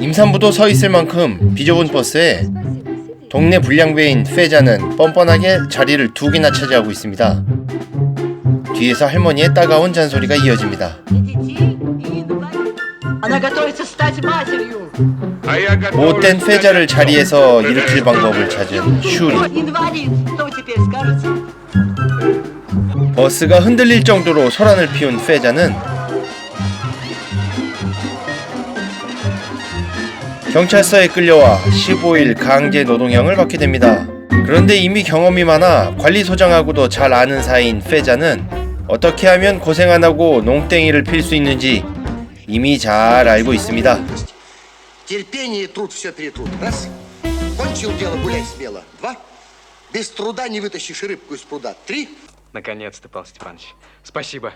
임산부도 서 있을 만큼 비좁은 버스에 동네 불량배인 페자는 뻔뻔하게 자리를 2개나 차지하고 있습니다. 뒤에서 할머니의 따가운 잔소리가 이어집니다. 못된 페자를 자리에서 일으킬 방법을 찾은 슈리. 버스가 흔들릴 정도로 소란을 피운 페자는 경찰서에 끌려와 15일 강제 노동형을 받게 됩니다. 그런데 이미 경험이 많아 관리소장하고도 잘 아는 사이인 페자는 어떻게 하면 고생 안 하고 농땡이를 필 수 있는지 이미 잘 알고 있습니다. Терпение и труд все перетрут. Раз. Кончил дело, гуляй смело. 2. Без труда не вытащишь рыбку из пруда. 3. Наконец-то, Павел Степанович. Спасибо.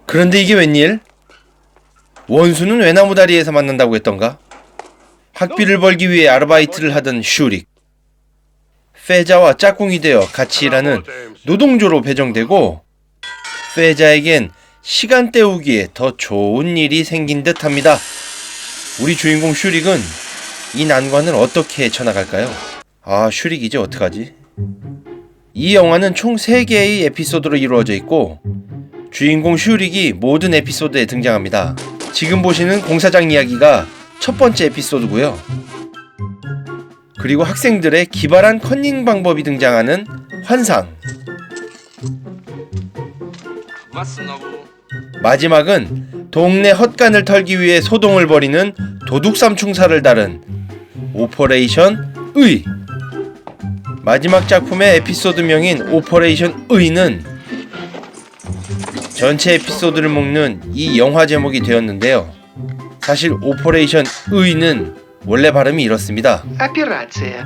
그런데 이게 웬일? 원수는 외나무다리에서 만난다고 했던가? 학비를 벌기 위해 아르바이트를 하던 슈릭. 페자와 짝꿍이 되어 같이 일하는 노동조로 배정되고 페자에겐 시간 때우기에 더 좋은 일이 생긴 듯 합니다. 우리 주인공 슈릭은 이 난관을 어떻게 헤쳐나갈까요? 아, 슈릭 이제 어떡하지? 이 영화는 총 3개의 에피소드로 이루어져 있고 주인공 슈릭이 모든 에피소드에 등장합니다. 지금 보시는 공사장 이야기가 첫 번째 에피소드고요. 그리고 학생들의 기발한 컨닝 방법이 등장하는 환상. 마지막은 동네 헛간을 털기 위해 소동을 벌이는 도둑삼 충사를 다룬 오퍼레이션 의. 마지막 작품의 에피소드명인 오퍼레이션 의는 전체 에피소드를 묶는 이 영화 제목이 되었는데요. 사실 오퍼레이션 의는 원래 발음이 이렇습니다. Операция.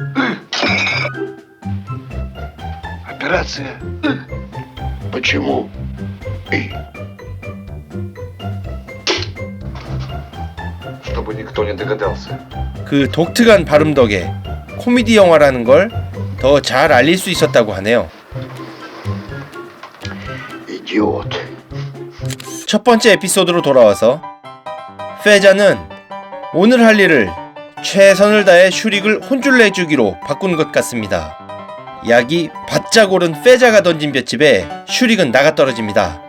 Операция. Почему? Чтобы никто не догадался. 그 독특한 발음 덕에 코미디 영화라는 걸 더 잘 알릴 수 있었다고 하네요. Идиот. 첫 번째 에피소드로 돌아와서 페자는 오늘 할 일을 최선을 다해 슈릭을 혼쭐 내주기로 바꾼 것 같습니다. 약이 바짝 오른 페자가 던진 볏집에 슈릭은 나가 떨어집니다.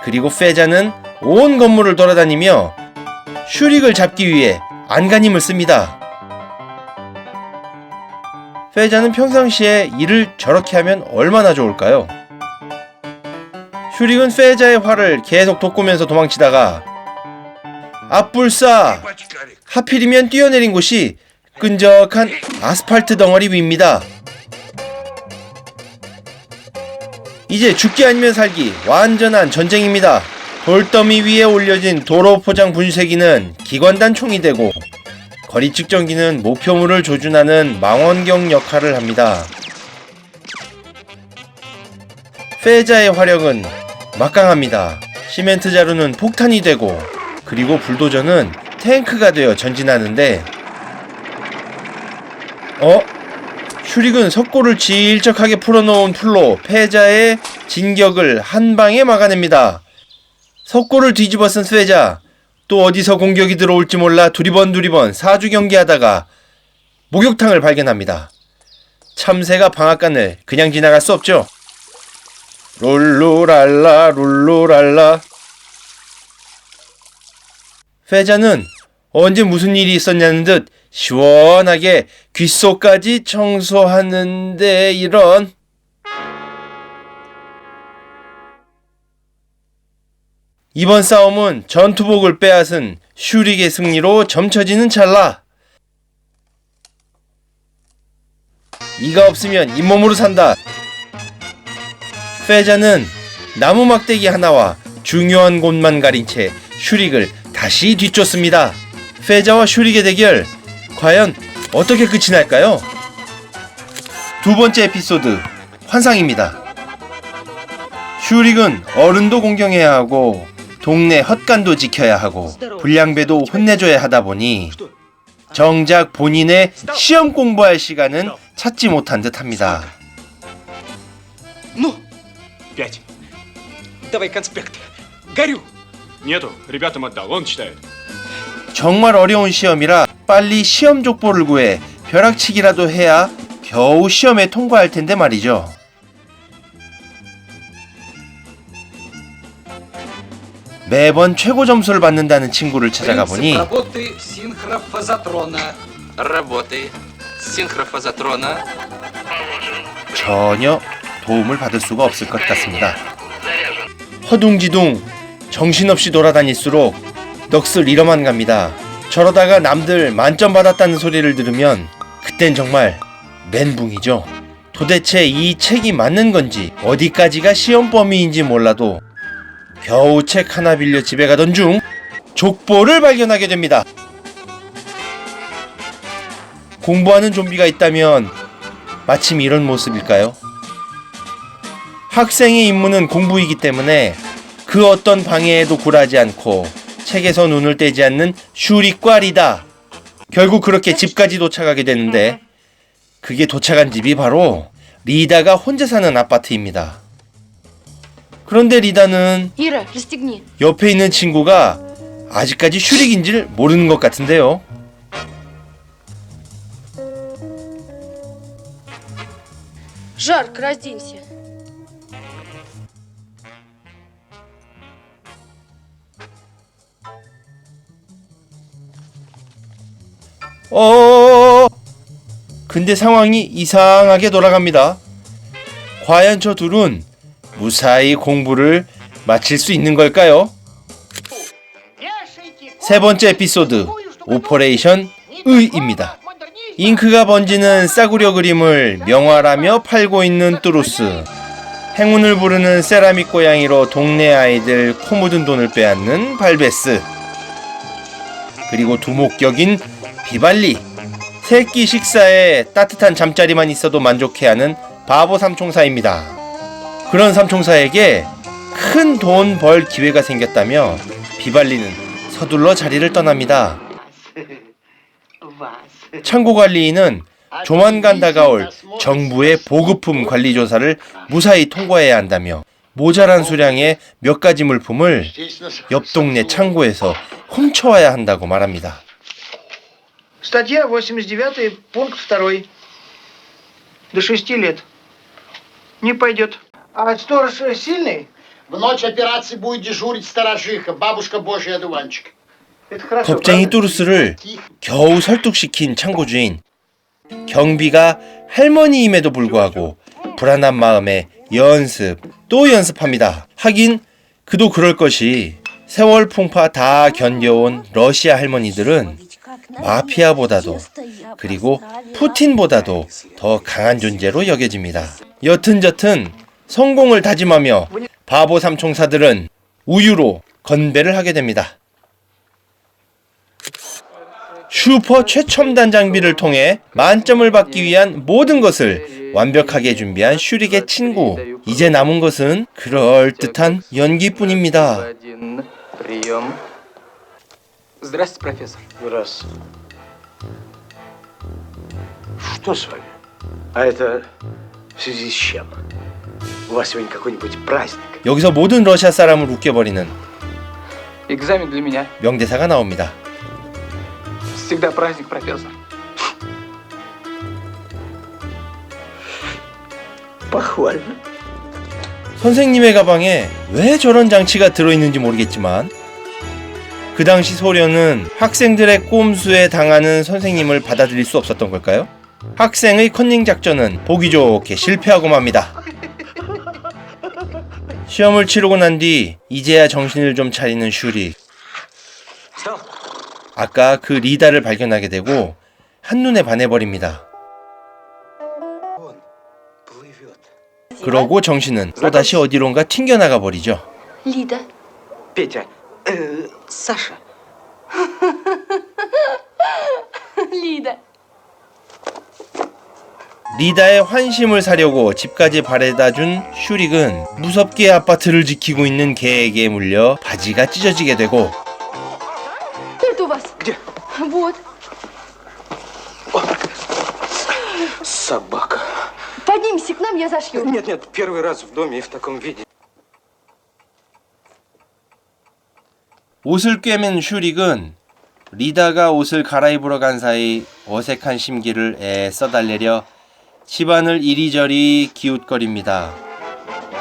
그리고 페자는 온 건물을 돌아다니며 슈릭을 잡기 위해 안간힘을 씁니다. 페자는 평상시에 일을 저렇게 하면 얼마나 좋을까요? 슈릭은 페자의 활을 계속 돋구면서 도망치다가 앞불싸! 하필이면 뛰어내린 곳이 끈적한 아스팔트 덩어리 위입니다. 이제 죽기 아니면 살기 완전한 전쟁입니다. 돌더미 위에 올려진 도로 포장 분쇄기는 기관단 총이 되고 거리 측정기는 목표물을 조준하는 망원경 역할을 합니다. 페자의 화력은 막강합니다. 시멘트 자루는 폭탄이 되고 그리고 불도저는 탱크가 되어 전진하는데 슈릭은 석고를 질적하게 풀어놓은 풀로 페자의 진격을 한 방에 막아냅니다. 석고를 뒤집어 쓴 페자, 또 어디서 공격이 들어올지 몰라 두리번 사주 경기하다가 목욕탕을 발견합니다. 참새가 방앗간을 그냥 지나갈 수 없죠. 룰루랄라 룰루랄라. 페자는 언제 무슨 일이 있었냐는 듯 시원하게 귓속까지 청소하는데 이런. 이번 싸움은 전투복을 빼앗은 슈릭의 승리로 점쳐지는 찰나. 이가 없으면 잇몸으로 산다. 페자는 나무 막대기 하나와 중요한 곳만 가린 채 슈릭을 다시 뒤쫓습니다. 페자와 슈릭의 대결 과연 어떻게 끝이 날까요? 두 번째 에피소드 환상입니다. 슈릭은 어른도 공경해야 하고 동네 헛간도 지켜야 하고 불량배도 혼내줘야 하다 보니 정작 본인의 시험 공부할 시간은 찾지 못한 듯합니다. Ну, 5. Давай конспект. Горю. Нету, ребятам отдал, он читает. 정말 어려운 시험이라 빨리 시험 족보를 구해 벼락치기라도 해야 겨우 시험에 통과할 텐데 말이죠. 매번 최고 점수를 받는다는 친구를 찾아가 보니 Работы синхрофазотрона. Работы синхрофазотрона. 전혀 도움을 받을 수가 없을 것 같습니다. 허둥지둥 정신없이 돌아다닐수록 넋을 잃어만 갑니다. 저러다가 남들 만점 받았다는 소리를 들으면 그땐 정말 멘붕이죠. 도대체 이 책이 맞는 건지 어디까지가 시험 범위인지 몰라도 겨우 책 하나 빌려 집에 가던 중 족보를 발견하게 됩니다. 공부하는 좀비가 있다면 마침 이런 모습일까요? 학생의 임무는 공부이기 때문에 그 어떤 방해에도 굴하지 않고 책에서 눈을 떼지 않는 슈릭과 리다. 결국 그렇게 집까지 도착하게 되는데 그게 도착한 집이 바로 리다가 혼자 사는 아파트입니다. 그런데 리다는 Ира, расстегни. 옆에 있는 친구가 아직까지 슈릭인지를 모르는 것 같은데요. Жарко, разденься. 근데 상황이 이상하게 돌아갑니다. 과연 저 둘은 무사히 공부를 마칠 수 있는 걸까요? 세 번째 에피소드 오퍼레이션 의입니다. 잉크가 번지는 싸구려 그림을 명화라며 팔고 있는 뚜루스. 행운을 부르는 세라믹 고양이로 동네 아이들 코 묻은 돈을 빼앗는 발베스. 그리고 두목격인 비발리. 새끼 식사에 따뜻한 잠자리만 있어도 만족해하는 바보 삼총사입니다. 그런 삼총사에게 큰 돈 벌 기회가 생겼다며 비발리는 서둘러 자리를 떠납니다. 창고관리인은 조만간 다가올 정부의 보급품 관리 조사를 무사히 통과해야 한다며 모자란 수량의 몇 가지 물품을 옆 동네 창고에서 훔쳐와야 한다고 말합니다. Статья 89, пункт 2. До 6 лет. Не пойдет. А сторож сильный? В ночь операции будет дежурить сторожиха, бабушка Божий одуванчик. Это хорошо. 겁쟁이 뚜루스를 겨우 설득시킨 창고주인. 경비가 할머니임에도 불구하고 불안한 마음에 연습 또 연습합니다. 하긴 그도 그럴 것이 세월 풍파 다 견뎌온 러시아 할머니들은 마피아보다도 그리고 푸틴보다도 더 강한 존재로 여겨집니다. 여튼저튼 성공을 다짐하며 바보 삼총사들은 우유로 건배를 하게 됩니다. 슈퍼 최첨단 장비를 통해 만점을 받기 위한 모든 것을 완벽하게 준비한 슈릭의 친구. 이제 남은 것은 그럴듯한 연기뿐입니다. Один прием. Здравствуйте, профессор. Раз. Что с вами? А это в связи с чем? У вас сегодня какой-нибудь праздник? 여기서 모든 러시아 사람을 웃겨버리는 Экзамен для меня. 명대사가 나옵니다. Всегда праздник, профессор. Похвально. 선생님의 가방에 왜 저런 장치가 들어있는지 모르겠지만 그 당시 소련은 학생들의 꼼수에 당하는 선생님을 받아들일 수 없었던 걸까요? 학생의 컨닝 작전은 보기 좋게 실패하고 맙니다. 시험을 치르고 난 뒤 이제야 정신을 좀 차리는 슈릭. 아까 그 리다를 발견하게 되고 한눈에 반해버립니다. 그러고 정신은 또다시 어디론가 튕겨나가 버리죠. Лида. Петя, Саша. Лида. 리다의 환심을 사려고 집까지 바래다준 슈릭은 무섭게 아파트를 지키고 있는 개에게 물려 바지가 찢어지게 되고 Это у вас. Где? Вот. Собака. Поднимись к нам, я зашью. Нет, первый раз в доме и в таком виде. 옷을 꿰맨 슈릭은 리다가 옷을 갈아입으러 간 사이 어색한 심기를 애써 달래려 집안을 이리저리 기웃거립니다.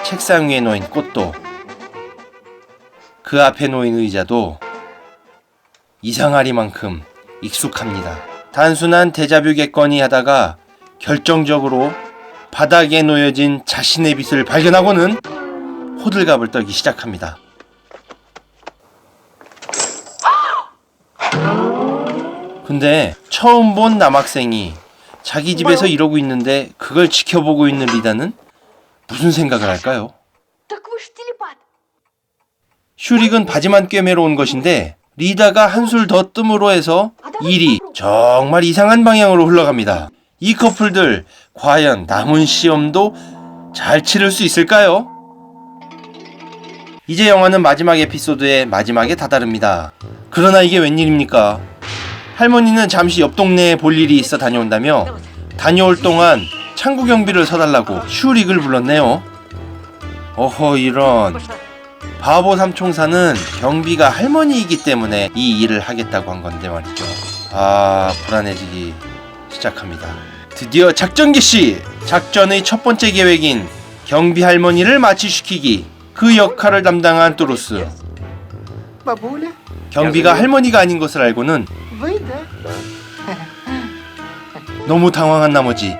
책상 위에 놓인 꽃도 그 앞에 놓인 의자도 이상하리만큼 익숙합니다. 단순한 데자뷰겠거니 하다가 결정적으로 바닥에 놓여진 자신의 빚을 발견하고는 호들갑을 떨기 시작합니다. 근데 처음 본 남학생이 자기 집에서 이러고 있는데 그걸 지켜보고 있는 리다는 무슨 생각을 할까요? Так вы ж телепат. 슈릭은 바지만 꿰매러 온 것인데 리다가 한술 더 뜸으로 해서 일이 정말 이상한 방향으로 흘러갑니다. 이 커플들 과연 남은 시험도 잘 치를 수 있을까요? 이제 영화는 마지막 에피소드의 마지막에 다다릅니다. 그러나 이게 웬일입니까? 할머니는 잠시 옆 동네에 볼 일이 있어 다녀온다며 다녀올 동안 창구 경비를 서달라고 슈릭을 불렀네요. 어허 이런. 바보 삼총사는 경비가 할머니이기 때문에 이 일을 하겠다고 한 건데 말이죠. 아 불안해지기 시작합니다. 드디어 작전 개시! 작전의 첫 번째 계획인 경비 할머니를 마취시키기. 그 역할을 담당한 또루스. Бабуля, 경비가 할머니가 아닌 것을 알고는 вы, да? 너무 당황한 나머지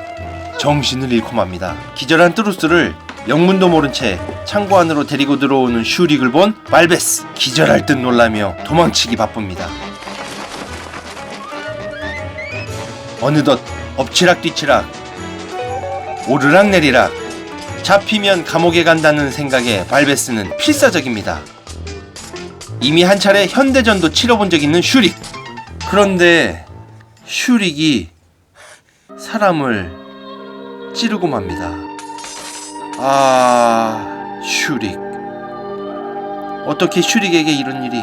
정신을 잃고 맙니다. 기절한 또루스를 영문도 모른 채 창고 안으로 데리고 들어오는 슈릭을 본 발베스. 기절할 듯 놀라며 도망치기 바쁩니다. 어느덧 엎치락뒤치락 오르락내리락 잡히면 감옥에 간다는 생각에 발베스는 필사적입니다. 이미 한 차례 현대전도 치러본 적 있는 슈릭. 그런데 슈릭이 사람을 찌르고 맙니다. 슈릭. 어떻게 슈릭에게 이런 일이.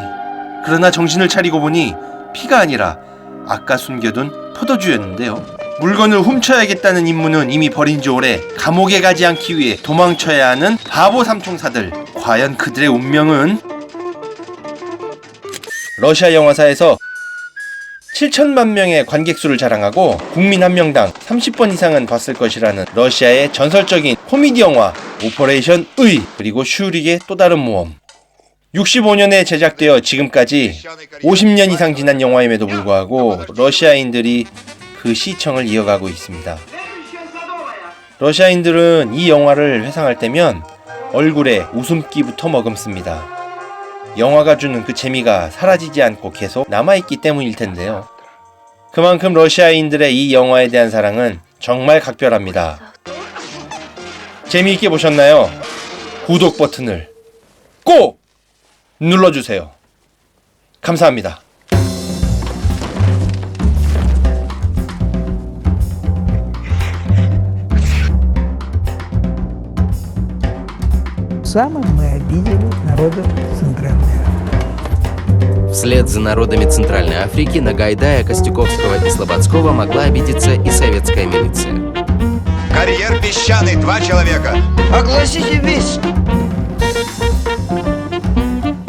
그러나 정신을 차리고 보니 피가 아니라 아까 숨겨둔 포도주였는데요. 물건을 훔쳐야겠다는 임무는 이미 버린 지 오래. 감옥에 가지 않기 위해 도망쳐야 하는 바보 삼총사들. 과연 그들의 운명은? 러시아 영화사에서 7천만 명의 관객수를 자랑하고 국민 한 명당 30번 이상은 봤을 것이라는 러시아의 전설적인 코미디 영화 오퍼레이션 의, 그리고 슈릭의 또 다른 모험. 65년에 제작되어 지금까지 50년 이상 지난 영화임에도 불구하고 러시아인들이 그 시청을 이어가고 있습니다. 러시아인들은 이 영화를 회상할 때면 얼굴에 웃음기부터 머금습니다. 영화가 주는 그 재미가 사라지지 않고 계속 남아있기 때문일 텐데요. 그만큼 러시아인들의 이 영화에 대한 사랑은 정말 각별합니다. 재미있게 보셨나요? 구독 버튼을 꼭 눌러주세요. 감사합니다. Самым мы обидели народов Центральной Африки. Вслед за народами Центральной Африки на Гайдая, Костюковского и Слободского могла обидеться и советская милиция. Карьер песчаный, 2 человека. Огласите весь